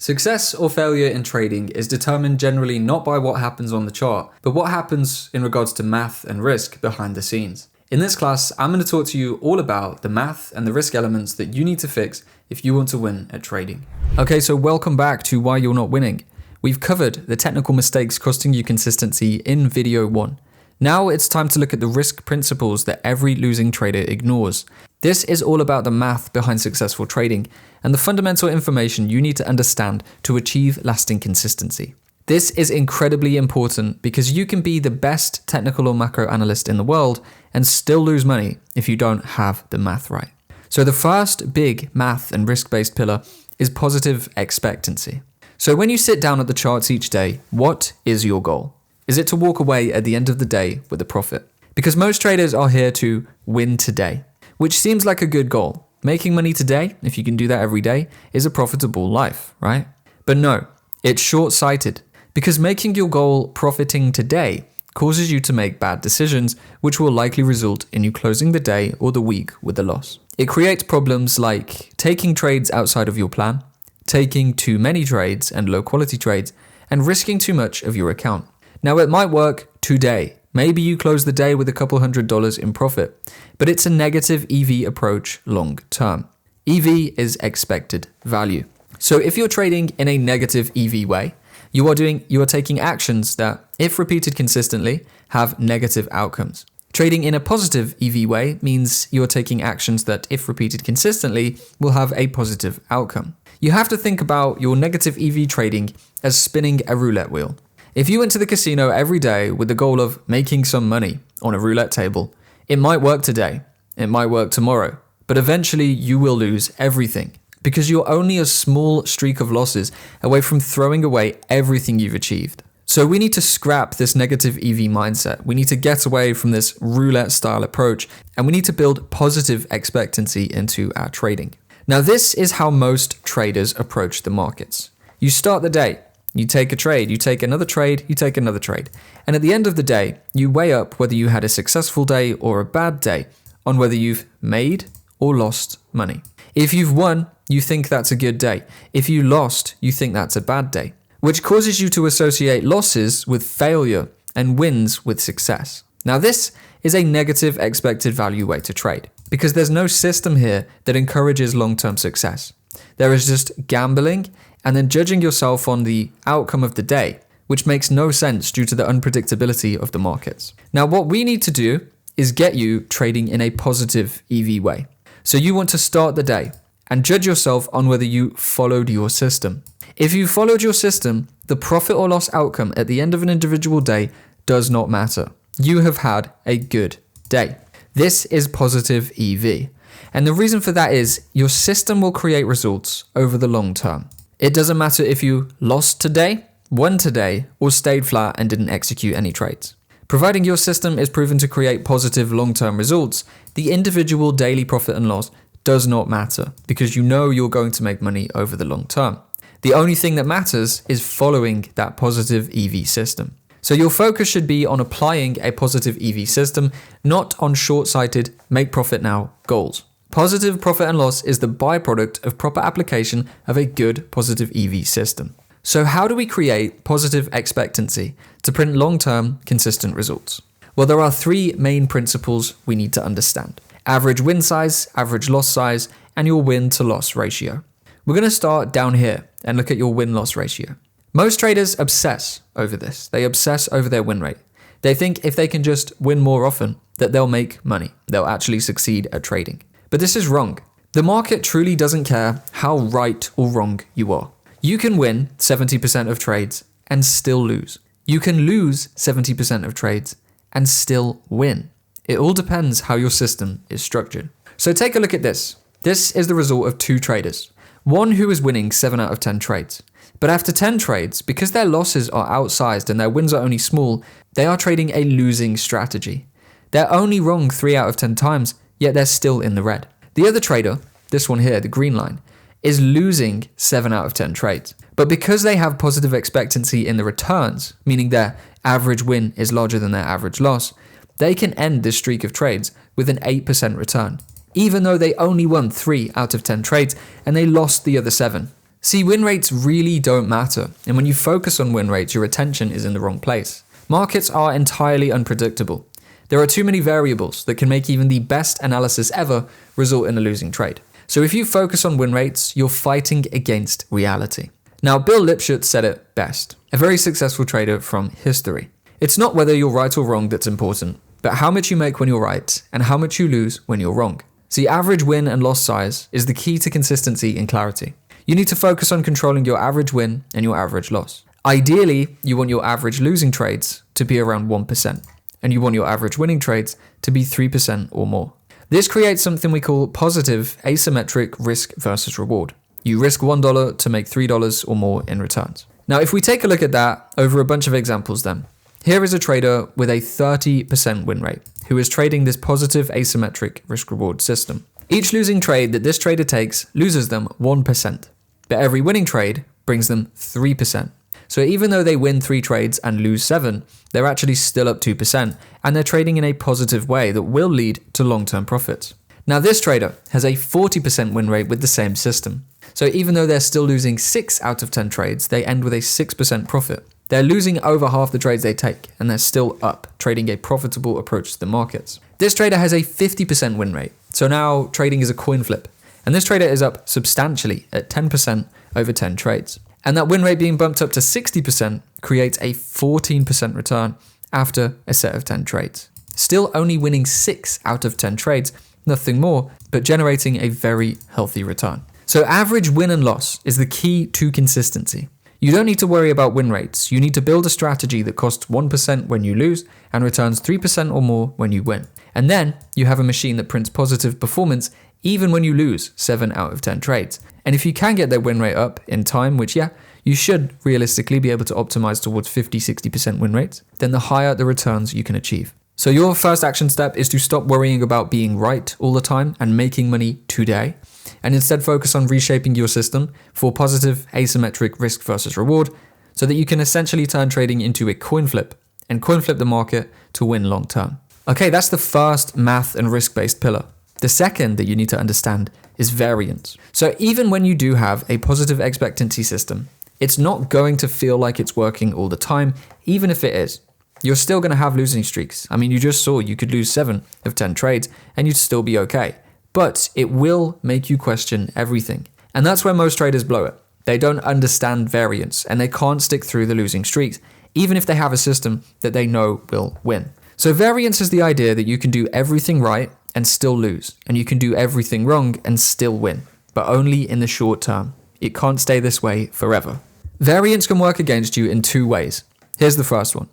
Success or failure in trading is determined generally not by what happens on the chart, but what happens in regards to math and risk behind the scenes. In this class, I'm going to talk to you all about the math and the risk elements that you need to fix if you want to win at trading. Okay, so welcome back to Why You're Not Winning. We've covered the technical mistakes costing you consistency in video 1. Now it's time to look at the risk principles that every losing trader ignores. This is all about the math behind successful trading and the fundamental information you need to understand to achieve lasting consistency. This is incredibly important because you can be the best technical or macro analyst in the world and still lose money if you don't have the math right. So the first big math and risk-based pillar is positive expectancy. So when you sit down at the charts each day, what is your goal? Is it to walk away at the end of the day with a profit? Because most traders are here to win today, which seems like a good goal. Making money today, if you can do that every day, is a profitable life, right? But no, it's short-sighted because making your goal profiting today causes you to make bad decisions, which will likely result in you closing the day or the week with a loss. It creates problems like taking trades outside of your plan, taking too many trades and low-quality trades, and risking too much of your account. Now it might work today. Maybe you close the day with a couple $100 in profit, but it's a negative EV approach long term. EV is expected value. So if you're trading in a negative EV way, you are taking actions that, if repeated consistently, have negative outcomes. Trading in a positive EV way means you're taking actions that, if repeated consistently, will have a positive outcome. You have to think about your negative EV trading as spinning a roulette wheel. If you went to the casino every day with the goal of making some money on a roulette table, it might work today, it might work tomorrow, but eventually you will lose everything because you're only a small streak of losses away from throwing away everything you've achieved. So we need to scrap this negative EV mindset. We need to get away from this roulette style approach and we need to build positive expectancy into our trading. Now this is how most traders approach the markets. You start the day. You take a trade, you take another trade, you take another trade. And at the end of the day, you weigh up whether you had a successful day or a bad day on whether you've made or lost money. If you've won, you think that's a good day. If you lost, you think that's a bad day, which causes you to associate losses with failure and wins with success. Now this is a negative expected value way to trade because there's no system here that encourages long-term success. There is just gambling and then judging yourself on the outcome of the day, which makes no sense due to the unpredictability of the markets. Now, what we need to do is get you trading in a positive EV way. So you want to start the day and judge yourself on whether you followed your system. If you followed your system, the profit or loss outcome at the end of an individual day does not matter. You have had a good day. This is positive EV. And the reason for that is your system will create results over the long term. It doesn't matter if you lost today, won today, or stayed flat and didn't execute any trades. Providing your system is proven to create positive long-term results, the individual daily profit and loss does not matter because you know you're going to make money over the long term. The only thing that matters is following that positive EV system. So your focus should be on applying a positive EV system, not on short-sighted make profit now goals. Positive profit and loss is the byproduct of proper application of a good positive EV system. So how do we create positive expectancy to print long-term consistent results? Well, there are three main principles we need to understand. Average win size, average loss size, and your win to loss ratio. We're going to start down here and look at your win-loss ratio. Most traders obsess over this. They obsess over their win rate. They think if they can just win more often, that they'll make money. They'll actually succeed at trading. But this is wrong. The market truly doesn't care how right or wrong you are. You can win 70% of trades and still lose. You can lose 70% of trades and still win. It all depends how your system is structured. So take a look at this. This is the result of two traders. One who is winning 7 out of 10 trades. But after 10 trades, because their losses are outsized and their wins are only small, they are trading a losing strategy. They're only wrong 3 out of 10 times, yet they're still in the red. The other trader, this one here, the green line, is losing 7 out of 10 trades. But because they have positive expectancy in the returns, meaning their average win is larger than their average loss, they can end this streak of trades with an 8% return, even though they only won 3 out of 10 trades and they lost the other 7. See, win rates really don't matter, and when you focus on win rates, your attention is in the wrong place. Markets are entirely unpredictable. There are too many variables that can make even the best analysis ever result in a losing trade. So if you focus on win rates, you're fighting against reality. Now, Bill Lipschutz said it best, a very successful trader from history. It's not whether you're right or wrong that's important, but how much you make when you're right and how much you lose when you're wrong. See, average win and loss size is the key to consistency and clarity. You need to focus on controlling your average win and your average loss. Ideally, you want your average losing trades to be around 1%, and you want your average winning trades to be 3% or more. This creates something we call positive asymmetric risk versus reward. You risk $1 to make $3 or more in returns. Now, if we take a look at that over a bunch of examples then, here is a trader with a 30% win rate who is trading this positive asymmetric risk reward system. Each losing trade that this trader takes loses them 1%, but every winning trade brings them 3%. So even though they win 3 trades and lose 7, they're actually still up 2%, and they're trading in a positive way that will lead to long-term profits. Now this trader has a 40% win rate with the same system. So even though they're still losing 6 out of 10 trades, they end with a 6% profit. They're losing over half the trades they take, and they're still up, trading a profitable approach to the markets. This trader has a 50% win rate, so now trading is a coin flip. And this trader is up substantially at 10% over 10 trades. And that win rate being bumped up to 60% creates a 14% return after a set of 10 trades. Still only winning 6 out of 10 trades, nothing more, but generating a very healthy return. So average win and loss is the key to consistency. You don't need to worry about win rates. You need to build a strategy that costs 1% when you lose and returns 3% or more when you win. And then you have a machine that prints positive performance even when you lose 7 out of 10 trades. And if you can get that win rate up in time, which you should realistically be able to optimize towards 50-60% win rates, then the higher the returns you can achieve. So your first action step is to stop worrying about being right all the time and making money today, and instead focus on reshaping your system for positive asymmetric risk versus reward so that you can essentially turn trading into a coin flip and coin flip the market to win long term. Okay, that's the first math and risk-based pillar. The second that you need to understand is variance. So even when you do have a positive expectancy system, it's not going to feel like it's working all the time, even if it is. You're still going to have losing streaks. I mean, you just saw you could lose 7 of 10 trades and you'd still be okay. But it will make you question everything. And that's where most traders blow it. They don't understand variance and they can't stick through the losing streaks, even if they have a system that they know will win. So variance is the idea that you can do everything right and still lose, and you can do everything wrong and still win, but only in the short term. It can't stay this way forever. Variance can work against you in 2 ways. Here's the first one.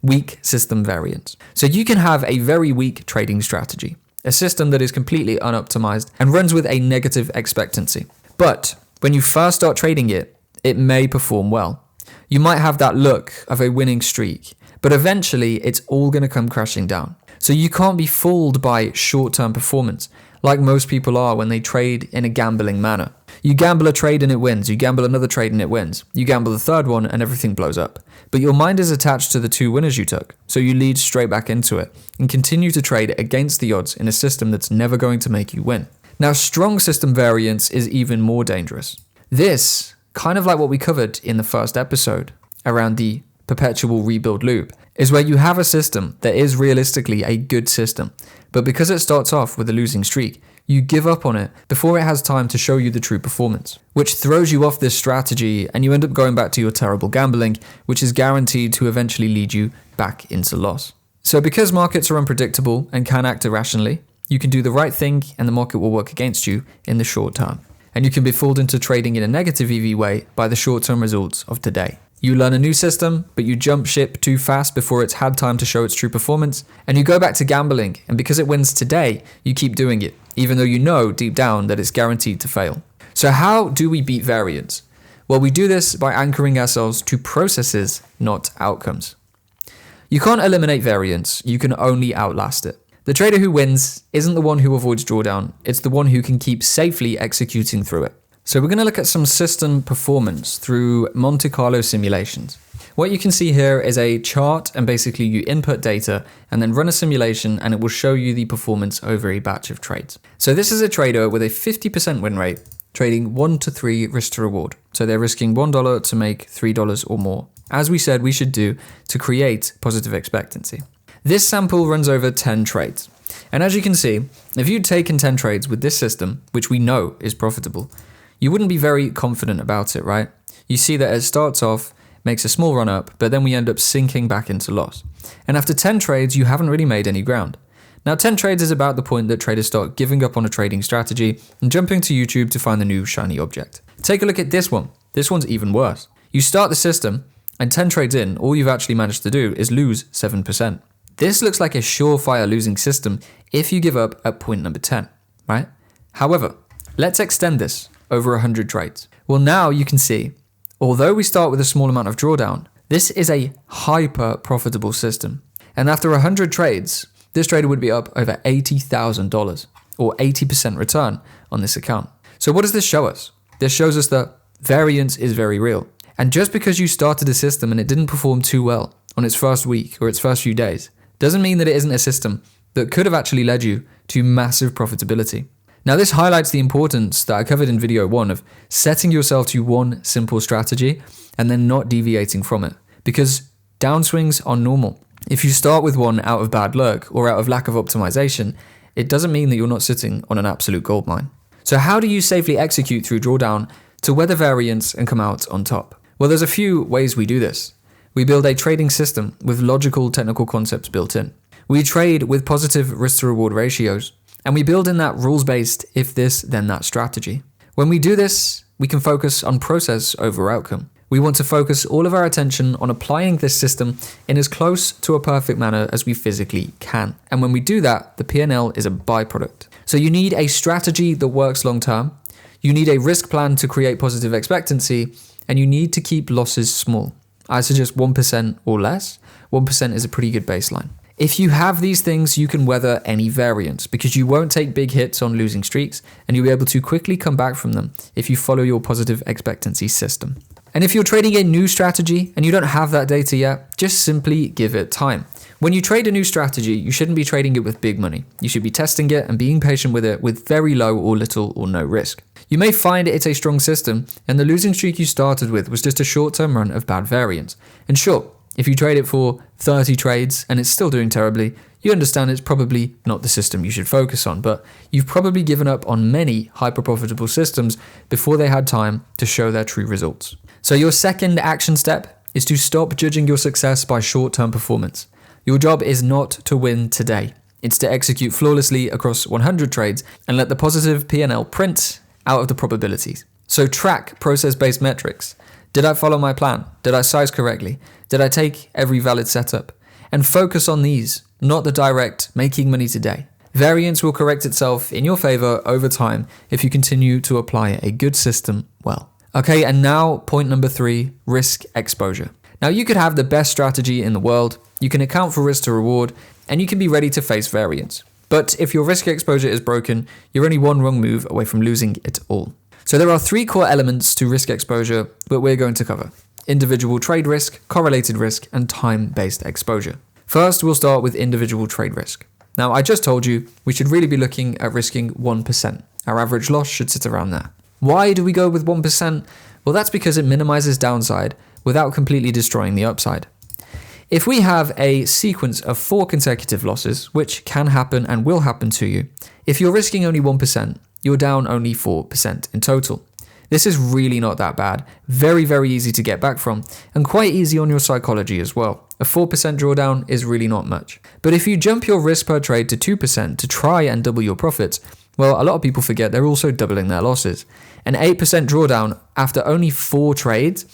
Weak system variance. So you can have a very weak trading strategy, a system that is completely unoptimized and runs with a negative expectancy. But when you first start trading it, it may perform well. You might have that look of a winning streak, but eventually it's all going to come crashing down. So you can't be fooled by short-term performance like most people are when they trade in a gambling manner. You gamble a trade and it wins. You gamble another trade and it wins. You gamble the third one and everything blows up. But your mind is attached to the 2 winners you took, so you lead straight back into it and continue to trade against the odds in a system that's never going to make you win. Now, strong system variance is even more dangerous. This, kind of like what we covered in the first episode around the perpetual rebuild loop, is where you have a system that is realistically a good system, but because it starts off with a losing streak, you give up on it before it has time to show you the true performance, which throws you off this strategy and you end up going back to your terrible gambling, which is guaranteed to eventually lead you back into loss. So because markets are unpredictable and can act irrationally, you can do the right thing and the market will work against you in the short term. And you can be fooled into trading in a negative EV way by the short-term results of today. You learn a new system, but you jump ship too fast before it's had time to show its true performance, and you go back to gambling, and because it wins today, you keep doing it, even though you know deep down that it's guaranteed to fail. So how do we beat variance? Well, we do this by anchoring ourselves to processes, not outcomes. You can't eliminate variance, you can only outlast it. The trader who wins isn't the one who avoids drawdown, it's the one who can keep safely executing through it. So we're going to look at some system performance through Monte Carlo simulations. What you can see here is a chart, and basically you input data and then run a simulation and it will show you the performance over a batch of trades. So this is a trader with a 50% win rate trading 1 to 3 risk to reward. So they're risking $1 to make $3 or more, as we said we should do to create positive expectancy. This sample runs over 10 trades. And as you can see, if you'd taken 10 trades with this system, which we know is profitable, you wouldn't be very confident about it, right? You see that it starts off, makes a small run up, but then we end up sinking back into loss. And after 10 trades, you haven't really made any ground. Now 10 trades is about the point that traders start giving up on a trading strategy and jumping to YouTube to find the new shiny object. Take a look at this one. This one's even worse. You start the system, and 10 trades in, all you've actually managed to do is lose 7%. This looks like a surefire losing system if you give up at point number 10, right? However, let's extend this over 100 trades. Well, now you can see, although we start with a small amount of drawdown, this is a hyper profitable system. And after 100 trades, this trader would be up over $80,000 or 80% return on this account. So what does this show us? This shows us that variance is very real. And just because you started a system and it didn't perform too well on its first week or its first few days, doesn't mean that it isn't a system that could have actually led you to massive profitability. Now this highlights the importance that I covered in video 1 of setting yourself to one simple strategy and then not deviating from it, because downswings are normal. If you start with one out of bad luck or out of lack of optimization, it doesn't mean that you're not sitting on an absolute goldmine. So how do you safely execute through drawdown to weather variance and come out on top? Well, there's a few ways we do this. We build a trading system with logical technical concepts built in. We trade with positive risk to reward ratios, and we build in that rules-based if this then that strategy. When we do this, we can focus on process over outcome. We want to focus all of our attention on applying this system in as close to a perfect manner as we physically can. And when we do that, the P&L is a byproduct. So you need a strategy that works long term, you need a risk plan to create positive expectancy, and you need to keep losses small. I suggest 1% or less. 1% is a pretty good baseline. If you have these things, you can weather any variance because you won't take big hits on losing streaks and you'll be able to quickly come back from them if you follow your positive expectancy system. And if you're trading a new strategy and you don't have that data yet, just simply give it time. When you trade a new strategy, you shouldn't be trading it with big money. You should be testing it and being patient with it with very low or little or no risk. You may find it's a strong system and the losing streak you started with was just a short-term run of bad variance. And sure, if you trade it for 30 trades and it's still doing terribly, you understand it's probably not the system you should focus on, but you've probably given up on many hyper-profitable systems before they had time to show their true results. So your second action step is to stop judging your success by short-term performance. Your job is not to win today. It's to execute flawlessly across 100 trades and let the positive P&L print out of the probabilities. So track process-based metrics. Did I follow my plan? Did I size correctly? Did I take every valid setup? And focus on these, not the direct making money today. Variance will correct itself in your favor over time if you continue to apply a good system well. Okay, and now point number 3, risk exposure. Now you could have the best strategy in the world, you can account for risk to reward, and you can be ready to face variance. But if your risk exposure is broken, you're only one wrong move away from losing it all. So there are 3 core elements to risk exposure that we're going to cover: individual trade risk, correlated risk, and time-based exposure. First, we'll start with individual trade risk. Now, I just told you we should really be looking at risking 1%. Our average loss should sit around there. Why do we go with 1%? Well, that's because it minimizes downside without completely destroying the upside. If we have a sequence of 4 consecutive losses, which can happen and will happen to you, if you're risking only 1%, you're down only 4% in total. This is really not that bad, very, very easy to get back from, and quite easy on your psychology as well. A 4% drawdown is really not much. But if you jump your risk per trade to 2% to try and double your profits, well, a lot of people forget they're also doubling their losses. An 8% drawdown after only 4 trades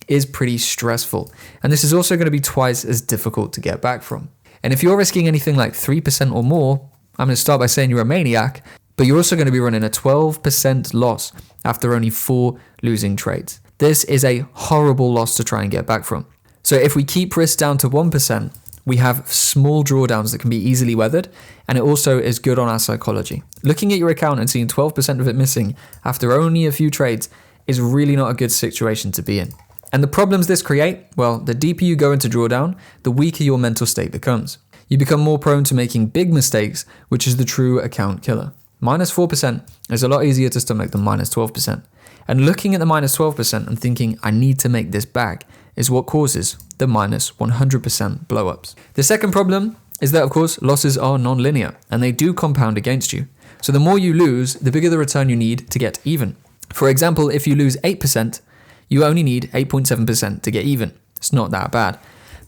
is pretty stressful, and this is also going to be twice as difficult to get back from. And if you're risking anything like 3% or more, I'm going to start by saying you're a maniac, but you're also going to be running a 12% loss after only 4 losing trades. This is a horrible loss to try and get back from. So if we keep risk down to 1%, we have small drawdowns that can be easily weathered, and it also is good on our psychology. Looking at your account and seeing 12% of it missing after only a few trades is really not a good situation to be in. And the problems this create, well, the deeper you go into drawdown, the weaker your mental state becomes. You become more prone to making big mistakes, which is the true account killer. Minus 4% is a lot easier to stomach than minus 12%. And looking at the minus 12% and thinking, I need to make this back, is what causes the minus 100% blow-ups. The second problem is that, of course, losses are non-linear and they do compound against you. So the more you lose, the bigger the return you need to get even. For example, if you lose 8%, you only need 8.7% to get even. It's not that bad.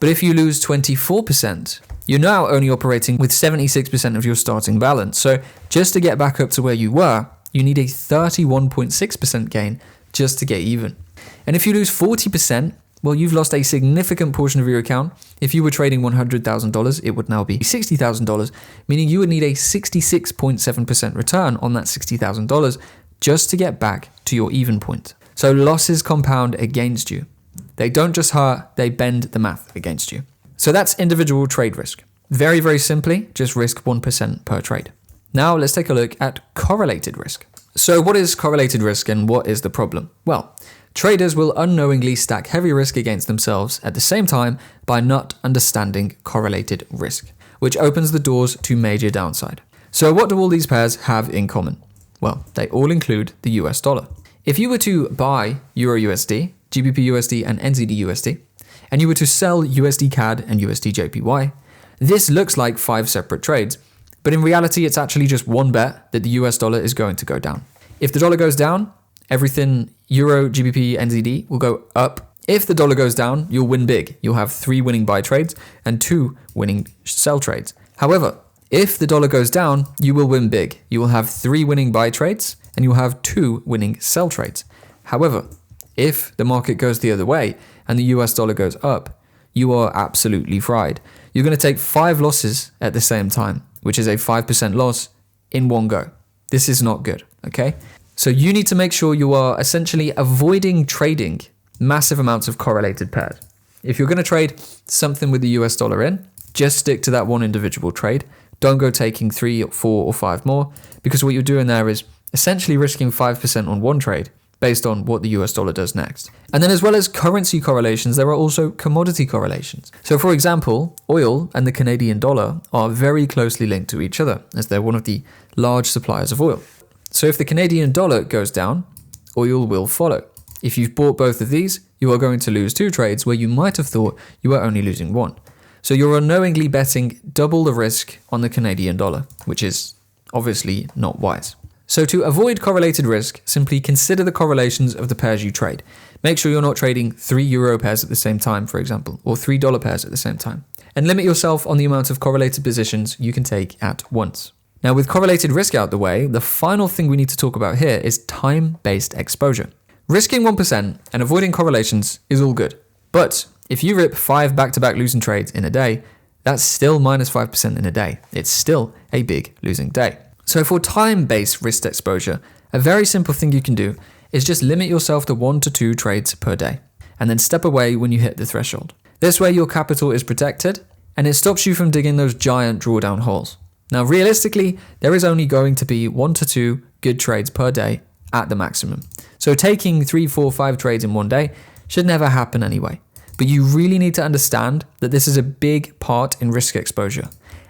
But if you lose 24%, you're now only operating with 76% of your starting balance. So just to get back up to where you were, you need a 31.6% gain just to get even. And if you lose 40%, well, you've lost a significant portion of your account. If you were trading $100,000, it would now be $60,000, meaning you would need a 66.7% return on that $60,000 just to get back to your even point. So losses compound against you. They don't just hurt, they bend the math against you. So that's individual trade risk. Very, very simply, just risk 1% per trade. Now let's take a look at correlated risk. So what is correlated risk and what is the problem? Well, traders will unknowingly stack heavy risk against themselves at the same time by not understanding correlated risk, which opens the doors to major downside. So what do all these pairs have in common? Well, they all include the US dollar. If you were to buy Euro USD, GBP USD and NZD USD, and you were to sell USD CAD and USD JPY, this looks like 5 separate trades, but in reality it's actually just one bet that the US dollar is going to go down. If the dollar goes down, everything Euro, GBP, NZD will go up. If the dollar goes down, you'll win big. You'll have 3 winning buy trades and 2 winning sell trades. However, if the dollar goes down, you will win big. You will have 3 winning buy trades and you'll have 2 winning sell trades. However, if the market goes the other way and the US dollar goes up, you are absolutely fried. You're going to take 5 losses at the same time, which is a 5% loss in one go. This is not good, okay? So you need to make sure you are essentially avoiding trading massive amounts of correlated pairs. If you're going to trade something with the US dollar in, just stick to that one individual trade. Don't go taking 3 or 4 or 5 more, because what you're doing there is essentially risking 5% on one trade based on what the US dollar does next. And then as well as currency correlations, there are also commodity correlations. So for example, oil and the Canadian dollar are very closely linked to each other as they're one of the large suppliers of oil. So if the Canadian dollar goes down, oil will follow. If you've bought both of these, you are going to lose 2 trades where you might have thought you were only losing 1. So you're unknowingly betting double the risk on the Canadian dollar, which is obviously not wise. So to avoid correlated risk, simply consider the correlations of the pairs you trade. Make sure you're not trading 3 euro pairs at the same time, for example, or $3 pairs at the same time. And limit yourself on the amount of correlated positions you can take at once. Now with correlated risk out the way, the final thing we need to talk about here is time-based exposure. Risking 1% and avoiding correlations is all good. But if you rip 5 back-to-back losing trades in a day, that's still minus 5% in a day. It's still a big losing day. So for time-based risk exposure, a very simple thing you can do is just limit yourself to 1 to 2 trades per day, and then step away when you hit the threshold. This way your capital is protected, and it stops you from digging those giant drawdown holes. Now realistically, there is only going to be 1 to 2 good trades per day at the maximum. So taking 3, 4, 5 trades in one day should never happen anyway. But you really need to understand that this is a big part in risk exposure.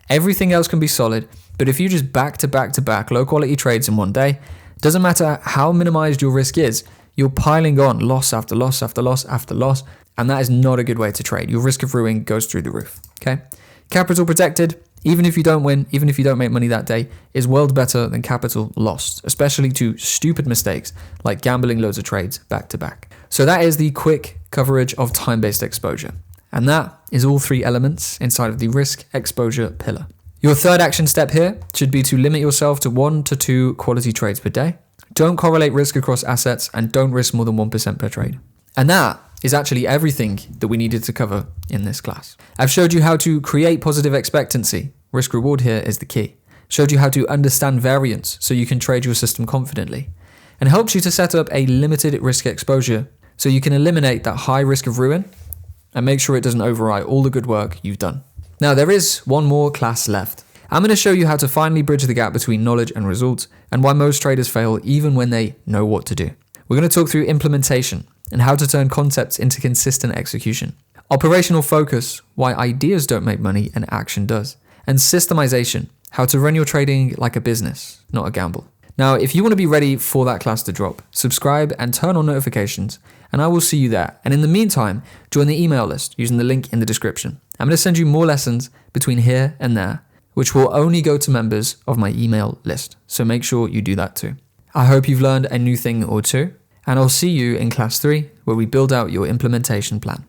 Everything else can be solid, but if you just back to back low quality trades in one day, doesn't matter how minimized your risk is, you're piling on loss after loss after loss after loss, and that is not a good way to trade. Your risk of ruin goes through the roof, okay? Capital protected, even if you don't win, even if you don't make money that day, is worlds better than capital lost, especially to stupid mistakes like gambling loads of trades back to back. So that is the quick coverage of time-based exposure. And that is all 3 elements inside of the risk exposure pillar. Your third action step here should be to limit yourself to 1 to 2 quality trades per day. Don't correlate risk across assets and don't risk more than 1% per trade. And that is actually everything that we needed to cover in this class. I've showed you how to create positive expectancy. Risk reward here is the key. Showed you how to understand variance so you can trade your system confidently. And helps you to set up a limited risk exposure so you can eliminate that high risk of ruin and make sure it doesn't override all the good work you've done. Now there is one more class left. I'm going to show you how to finally bridge the gap between knowledge and results and why most traders fail even when they know what to do. We're going to talk through implementation and how to turn concepts into consistent execution. Operational focus, why ideas don't make money and action does. And systemization, how to run your trading like a business, not a gamble. Now, if you want to be ready for that class to drop, subscribe and turn on notifications, and I will see you there. And in the meantime, join the email list using the link in the description. I'm going to send you more lessons between here and there, which will only go to members of my email list. So make sure you do that too. I hope you've learned a new thing or two, and I'll see you in class 3, where we build out your implementation plan.